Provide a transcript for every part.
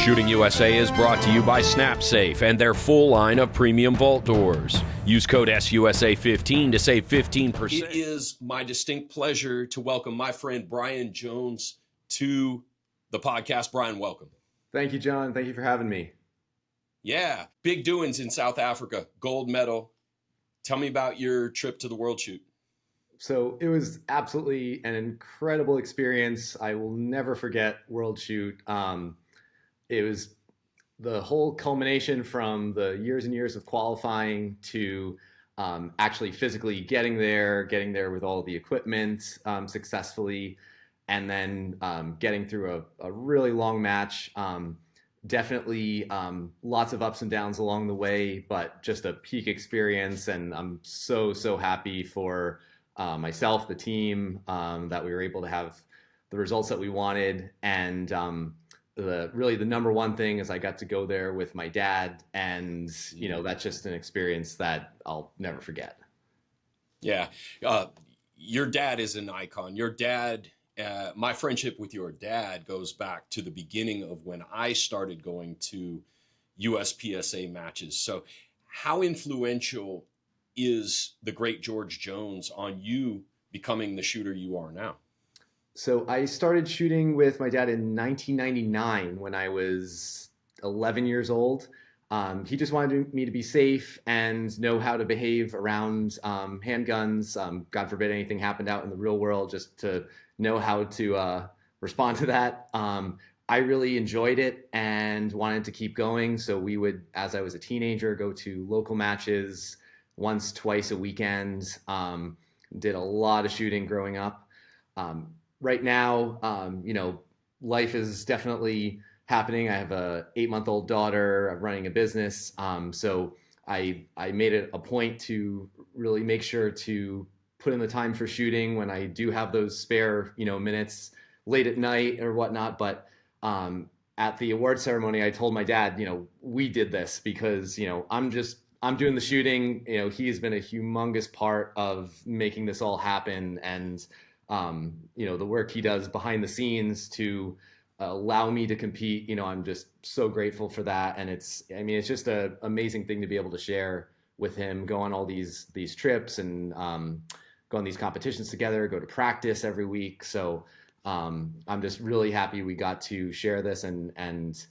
Shooting USA is brought to you by SnapSafe and their full line of premium vault doors. Use code SUSA15 to save 15%. It is my distinct pleasure to welcome my friend Bryan Jones to the podcast. Bryan, welcome. Thank you, John. Thank you for having me. Yeah, big doings in South Africa, gold medal. Tell me about your trip to the World Shoot. So it was absolutely an incredible experience. I will never forget World Shoot. It was the whole culmination from the years and years of qualifying to actually physically getting there with all the equipment successfully, and then getting through a really long match. Definitely lots of ups and downs along the way, but just a peak experience. And I'm so happy for myself, the team, that we were able to have the results that we wanted. And the number one thing is I got to go there with my dad, and that's just an experience that I'll never forget. Yeah, your dad is an icon. Your dad, my friendship with your dad goes back to the beginning of when I started going to USPSA matches. So how influential is the great George Jones on you becoming the shooter you are now? So I started shooting with my dad in 1999 when I was 11 years old. He just wanted me to be safe and know how to behave around handguns. God forbid anything happened out in the real world, just to know how to respond to that. I really enjoyed it and wanted to keep going. So we would, as I was a teenager, go to local matches once, twice a weekend. Did a lot of shooting growing up. Right now, life is definitely happening. I have a 8-month-old daughter. I'm running a business. So I made it a point to really make sure to put in the time for shooting when I do have those spare, minutes late at night or whatnot. But at the award ceremony, I told my dad, we did this because, I'm doing the shooting. He's been a humongous part of making this all happen. And the work he does behind the scenes to allow me to compete, I'm just so grateful for that. And it's just an amazing thing to be able to share with him, go on all these trips and go on these competitions together, go to practice every week. So I'm just really happy we got to share this. And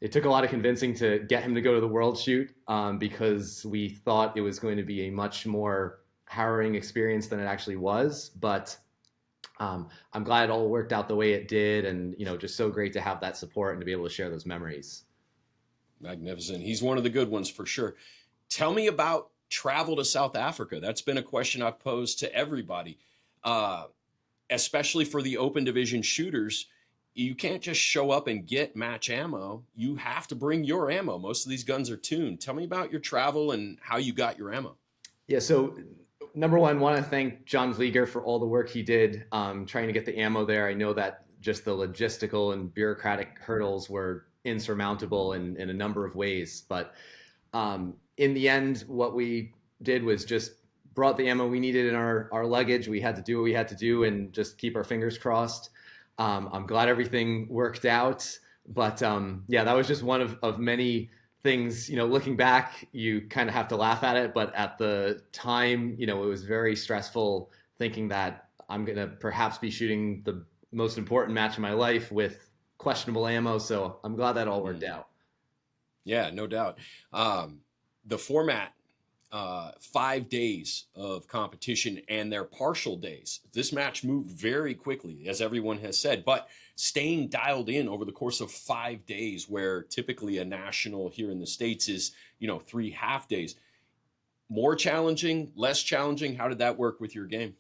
it took a lot of convincing to get him to go to the World Shoot because we thought it was going to be a much more harrowing experience than it actually was. But I'm glad it all worked out the way it did, and just so great to have that support and to be able to share those memories. Magnificent. He's one of the good ones for sure. Tell me about travel to South Africa. That's been a question I've posed to everybody, especially for the open division shooters. You can't just show up and get match ammo. You have to bring your ammo. Most of these guns are tuned. Tell me about your travel and how you got your ammo. Yeah, so number one, want to thank John Vlieger for all the work he did trying to get the ammo there. I know that just the logistical and bureaucratic hurdles were insurmountable in a number of ways. But in the end, what we did was just brought the ammo we needed in our luggage. We had to do what we had to do and just keep our fingers crossed. I'm glad everything worked out. But that was just one of many things. Looking back, you kind of have to laugh at it, but at the time, it was very stressful thinking that I'm going to perhaps be shooting the most important match of my life with questionable ammo. So I'm glad that all worked out. Yeah, no doubt. The format, 5 days of competition and their partial days. This match moved very quickly, as everyone has said, but staying dialed in over the course of 5 days, where typically a national here in the States is, 3 half days. More challenging, less challenging? How did that work with your game?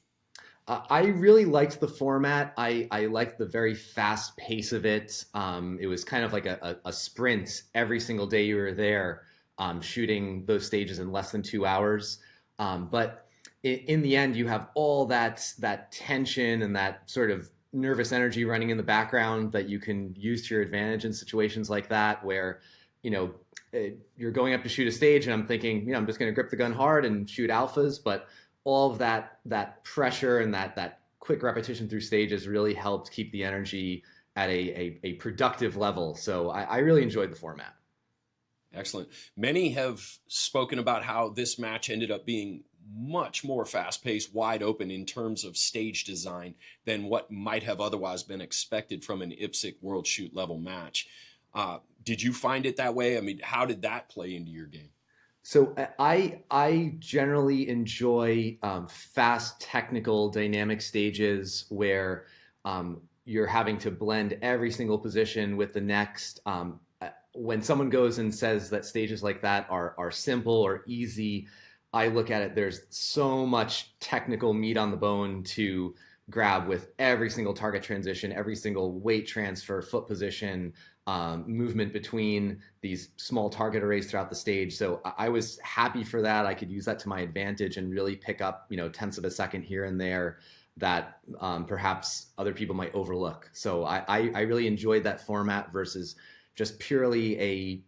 I really liked the format. I liked the very fast pace of it. It was kind of like a sprint every single day you were there. Shooting those stages in less than 2 hours. But in the end, you have all that tension and that sort of nervous energy running in the background that you can use to your advantage in situations like that, where, you're going up to shoot a stage and I'm thinking, I'm just going to grip the gun hard and shoot alphas. But all of that pressure and that quick repetition through stages really helped keep the energy at a productive level. So I really enjoyed the format. Excellent. Many have spoken about how this match ended up being much more fast paced, wide open in terms of stage design than what might have otherwise been expected from an IPSC World Shoot level match. Did you find it that way? I mean, how did that play into your game? So I generally enjoy fast, technical, dynamic stages where you're having to blend every single position with the next. When someone goes and says that stages like that are simple or easy, I look at it. There's so much technical meat on the bone to grab with every single target transition, every single weight transfer, foot position, movement between these small target arrays throughout the stage. So I was happy for that. I could use that to my advantage and really pick up, tenths of a second here and there that perhaps other people might overlook. So I really enjoyed that format versus just purely a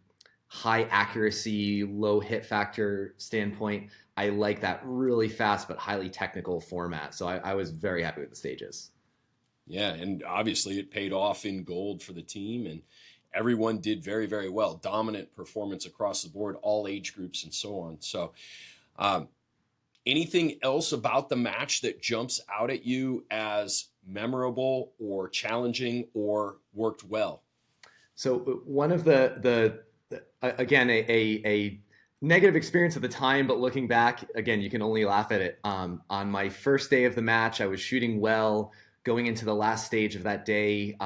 high accuracy, low hit factor standpoint. I like that really fast but highly technical format. So I was very happy with the stages. Yeah, and obviously it paid off in gold for the team, and everyone did very, very well. Dominant performance across the board, all age groups, and so on. So, um, anything else about the match that jumps out at you as memorable or challenging or worked well? So one of the again a negative experience at the time, but looking back again, you can only laugh at it. On my first day of the match, I was shooting well, going into the last stage of that day,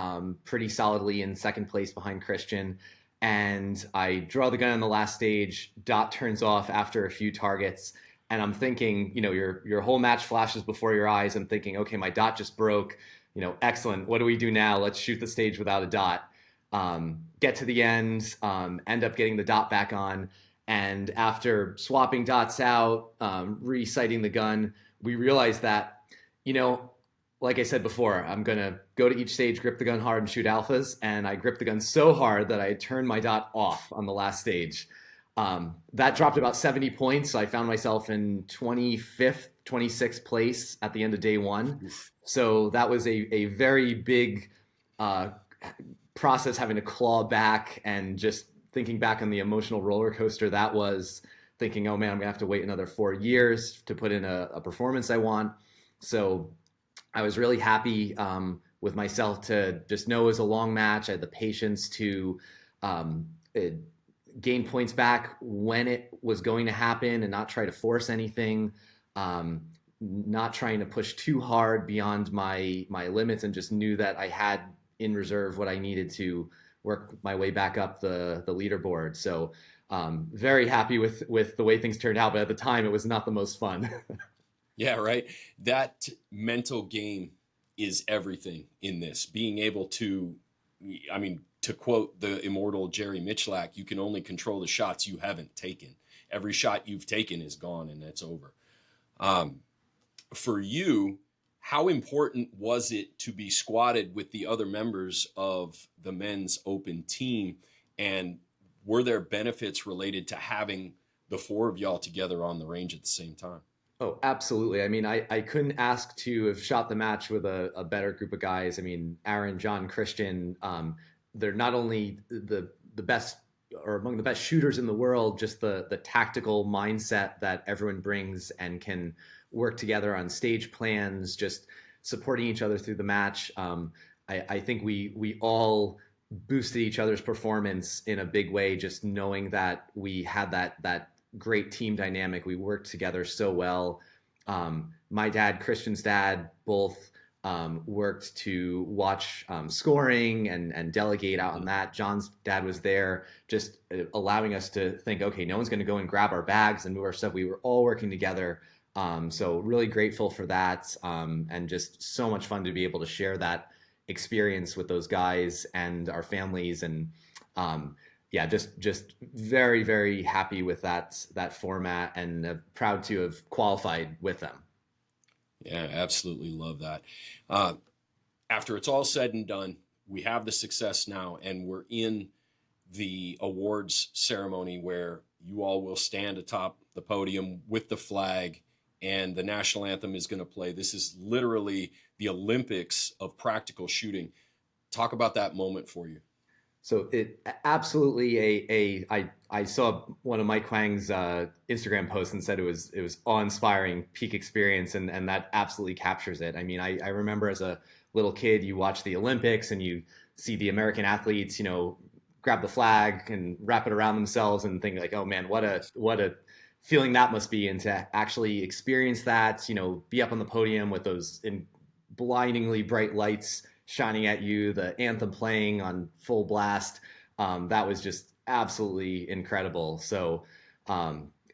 pretty solidly in second place behind Christian, and I draw the gun on the last stage. Dot turns off after a few targets. And I'm thinking, your whole match flashes before your eyes. I'm thinking, okay, my dot just broke. Excellent. What do we do now? Let's shoot the stage without a dot. Get to the end, end up getting the dot back on. And after swapping dots out, resighting the gun, we realized that, like I said before, I'm going to go to each stage, grip the gun hard, and shoot alphas. And I gripped the gun so hard that I turned my dot off on the last stage. That dropped about 70 points. So I found myself in 25th, 26th place at the end of day one. So that was a very big process, having to claw back and just thinking back on the emotional roller coaster that was, thinking, oh man, I'm gonna have to wait another 4 years to put in a performance I want. So I was really happy with myself to just know it was a long match. I had the patience to gain points back when it was going to happen and not try to force anything, not trying to push too hard beyond my limits, and just knew that I had in reserve what I needed to work my way back up the leaderboard. So very happy with the way things turned out, but at the time it was not the most fun. Yeah, right. That mental game is everything in this. Being able to, I mean, to quote the immortal Jerry Michalak, you can only control the shots you haven't taken. Every shot you've taken is gone and it's over. For you, how important was it to be squatted with the other members of the men's open team? And were there benefits related to having the four of y'all together on the range at the same time? Oh, absolutely. I mean, I couldn't ask to have shot the match with a better group of guys. I mean, Aaron, John, Christian, they're not only the best or among the best shooters in the world, just the tactical mindset that everyone brings and can work together on stage plans, just supporting each other through the match. I think we all boosted each other's performance in a big way, just knowing that we had that great team dynamic. We worked together so well. My dad, Christian's dad, both worked to watch scoring and delegate out on that. John's dad was there, just allowing us to think, okay, no one's going to go and grab our bags and move our stuff. We were all working together. So really grateful for that, and just so much fun to be able to share that experience with those guys and our families. And yeah, just very, very happy with that format, and proud to have qualified with them. Yeah, absolutely love that. After it's all said and done, we have the success now, and we're in the awards ceremony where you all will stand atop the podium with the flag, and the national anthem is going to play. This is literally the Olympics of practical shooting. Talk about that moment for you. So it absolutely I saw one of Mike Huang's Instagram posts and said it was awe-inspiring peak experience, and that absolutely captures it. I mean, I remember as a little kid, you watch the Olympics and you see the American athletes, grab the flag and wrap it around themselves and think like, oh man, what a feeling that must be, and to actually experience that, be up on the podium with those blindingly bright lights shining at you, the anthem playing on full blast. That was just absolutely incredible. So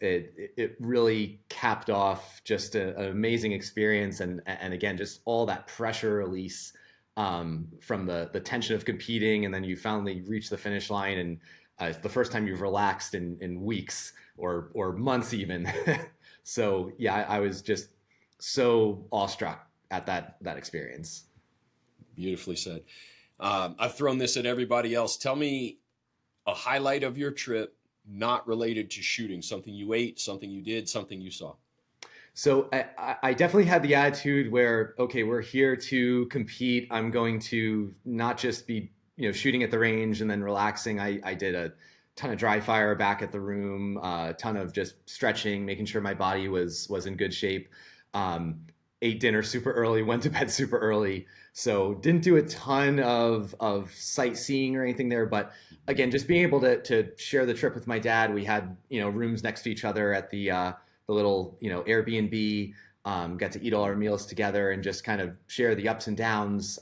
it really capped off just an amazing experience, and again, just all that pressure release from the tension of competing, and then you finally reach the finish line, and it's the first time you've relaxed in weeks or months even. So yeah, I was just so awestruck at that experience. Beautifully said. I've thrown this at everybody else. Tell me a highlight of your trip not related to shooting, something you ate, something you did, something you saw. So I definitely had the attitude where, okay, we're here to compete. I'm going to not just be, shooting at the range and then relaxing. I did a ton of dry fire back at the room, a ton of just stretching, making sure my body was in good shape. Ate dinner super early, went to bed super early. So didn't do a ton of sightseeing or anything there. But again, just being able to share the trip with my dad. We had, rooms next to each other at the little, Airbnb, got to eat all our meals together and just kind of share the ups and downs,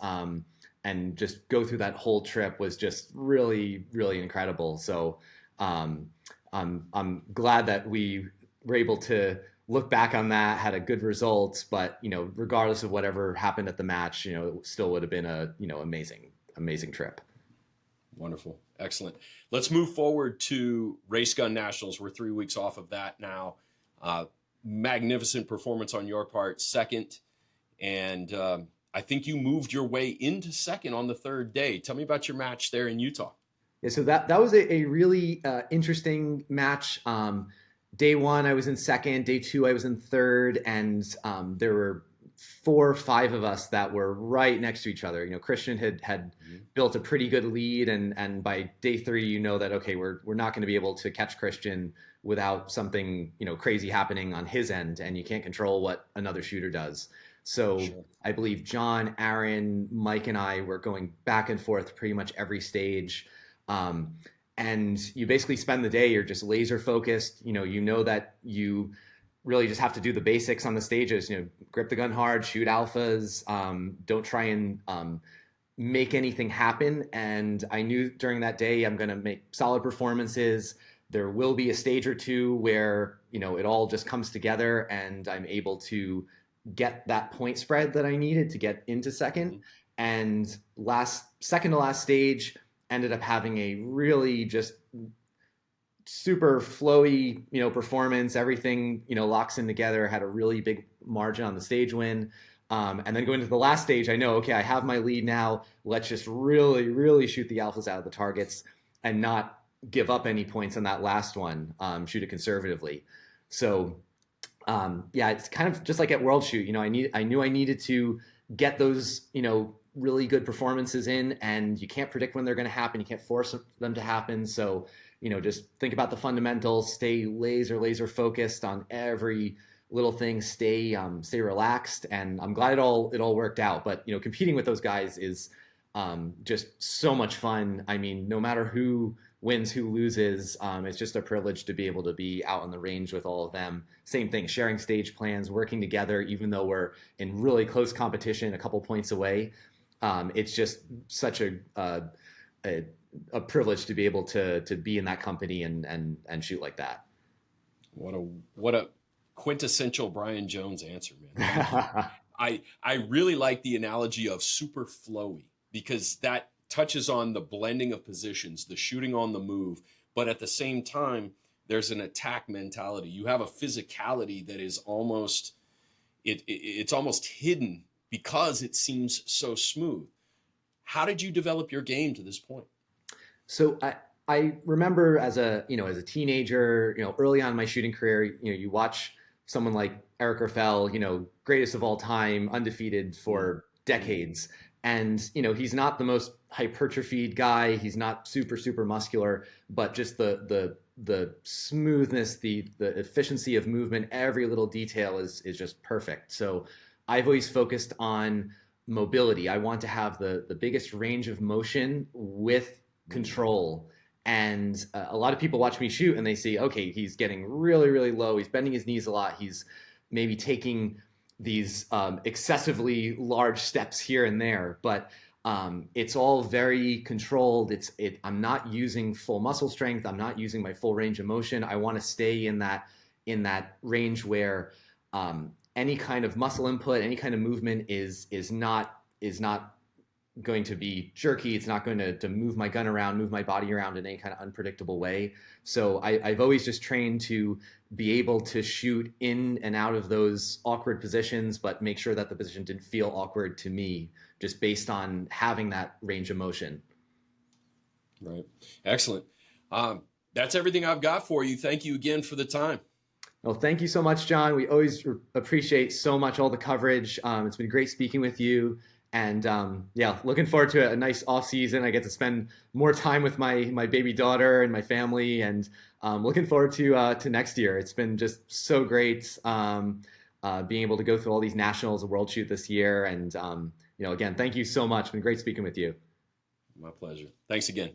and just go through that whole trip was just really, really incredible. So I'm glad that we were able to look back on that, had a good result, but, regardless of whatever happened at the match, it still would have been a, amazing, amazing trip. Wonderful. Excellent. Let's move forward to Race Gun Nationals. We're 3 weeks off of that now. Magnificent performance on your part, second. And I think you moved your way into second on the third day. Tell me about your match there in Utah. Yeah, so that was a really interesting match. Day one, I was in second. Day two, I was in third. And there were 4 or 5 of us that were right next to each other. Christian had built a pretty good lead, and by day 3, that okay, we're not going to be able to catch Christian without something crazy happening on his end, and you can't control what another shooter does. So sure. I believe John, Aaron, Mike, and I were going back and forth pretty much every stage. And you basically spend the day, you're just laser focused. That you really just have to do the basics on the stages. Grip the gun hard, shoot alphas. Don't try and make anything happen. And I knew during that day I'm going to make solid performances. There will be a stage or two where it all just comes together, and I'm able to get that point spread that I needed to get into second. And second to last stage ended up having a really just super flowy, performance. Everything, locks in together. Had a really big margin on the stage win. And then going to the last stage, I know, okay, I have my lead now. Let's just really, really shoot the alphas out of the targets and not give up any points on that last one. Shoot it conservatively. So, yeah, it's kind of just like at World Shoot. I knew I needed to get those, really good performances in, and you can't predict when they're going to happen. You can't force them to happen. So, just think about the fundamentals, stay laser focused on every little thing, stay relaxed. And I'm glad it all worked out. But, competing with those guys is just so much fun. I mean, no matter who wins, who loses, it's just a privilege to be able to be out on the range with all of them. Same thing, sharing stage plans, working together, even though we're in really close competition, a couple points away. It's just such a privilege to be able to be in that company and shoot like that. What a quintessential Bryan Jones answer, man. I really like the analogy of super flowy, because that touches on the blending of positions, the shooting on the move, but at the same time, there's an attack mentality. You have a physicality that is almost it's almost hidden because it seems so smooth. How did you develop your game to this point? So I remember as a teenager, early on in my shooting career, you watch someone like Eric Raffel, greatest of all time, undefeated for decades. And he's not the most hypertrophied guy. He's not super muscular, but just the smoothness, the efficiency of movement, every little detail is just perfect. So I've always focused on mobility. I want to have the biggest range of motion with control. And a lot of people watch me shoot and they see, okay, he's getting really low. He's bending his knees a lot. He's maybe taking these excessively large steps here and there, but it's all very controlled. I'm not using full muscle strength. I'm not using my full range of motion. I want to stay in that range where any kind of muscle input, any kind of movement is not going to be jerky. It's not going to move my gun around, move my body around in any kind of unpredictable way. So I've always just trained to be able to shoot in and out of those awkward positions, but make sure that the position didn't feel awkward to me, just based on having that range of motion. Right. Excellent. That's everything I've got for you. Thank you again for the time. Well, thank you so much, John. We always appreciate so much all the coverage. It's been great speaking with you. And yeah, looking forward to a nice off season. I get to spend more time with my baby daughter and my family, and looking forward to next year. It's been just so great being able to go through all these nationals, a world shoot this year. And again, thank you so much. It's been great speaking with you. My pleasure. Thanks again.